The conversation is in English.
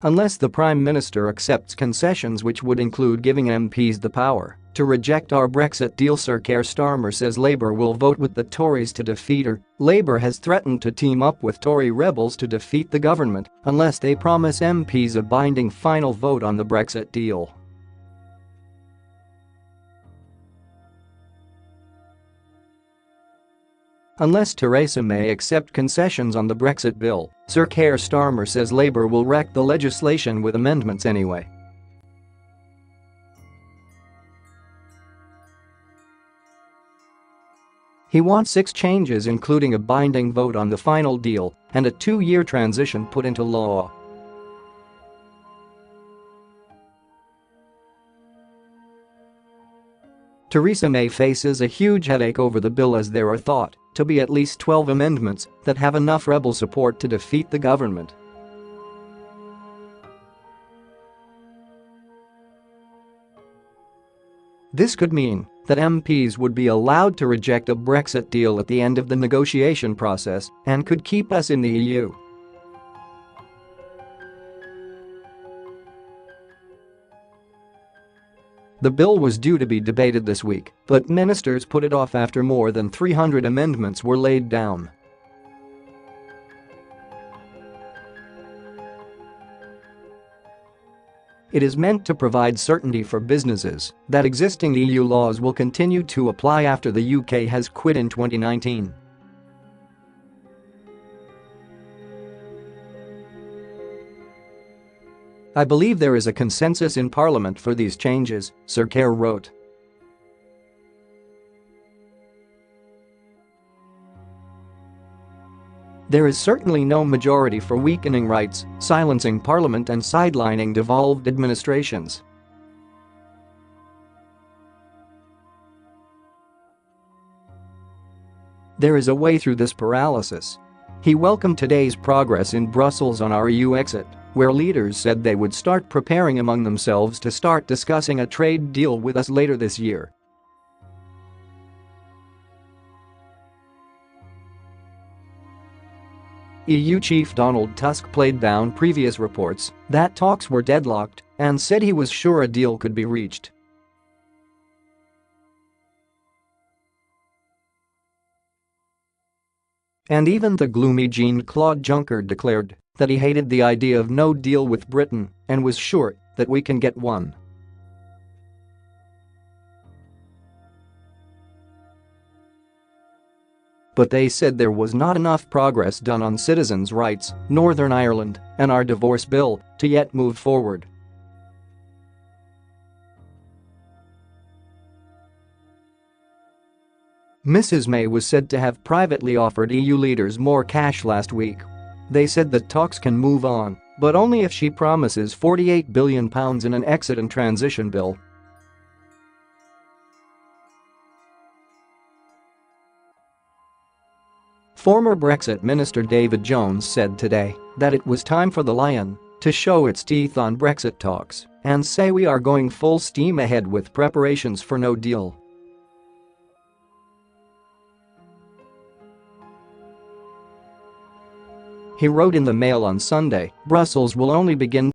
unless the Prime Minister accepts concessions which would include giving MPs the power to reject our Brexit deal. Sir Keir Starmer says Labour will vote with the Tories to defeat her. Labour has threatened to team up with Tory rebels to defeat the government unless they promise MPs a binding final vote on the Brexit deal. Unless Theresa May accepts concessions on the Brexit bill, Sir Keir Starmer says Labour will wreck the legislation with amendments anyway. He wants 6 changes, including a binding vote on the final deal and a 2-year transition put into law. Theresa May faces a huge headache over the bill, as there are thought to be at least 12 amendments that have enough rebel support to defeat the government. This could mean that MPs would be allowed to reject a Brexit deal at the end of the negotiation process and could keep us in the EU. The bill was due to be debated this week, but ministers put it off after more than 300 amendments were laid down. It is meant to provide certainty for businesses that existing EU laws will continue to apply after the UK has quit in 2019. I believe there is a consensus in Parliament for these changes, Sir Keir wrote. There is certainly no majority for weakening rights, silencing Parliament and sidelining devolved administrations. There is a way through this paralysis. He welcomed today's progress in Brussels on our EU exit, where leaders said they would start preparing among themselves to start discussing a trade deal with us later this year. EU chief Donald Tusk played down previous reports that talks were deadlocked and said he was sure a deal could be reached. And even the gloomy Jean-Claude Juncker declared that he hated the idea of no deal with Britain and was sure that we can get one. But they said there was not enough progress done on citizens' rights, Northern Ireland, and our divorce bill to yet move forward. Mrs. May was said to have privately offered EU leaders more cash last week. They said that talks can move on, but only if she promises £48 billion in an exit and transition bill. Former Brexit Minister David Jones said today that it was time for the lion to show its teeth on Brexit talks and say we are going full steam ahead with preparations for no deal. He wrote in the Mail on Sunday, Brussels will only begin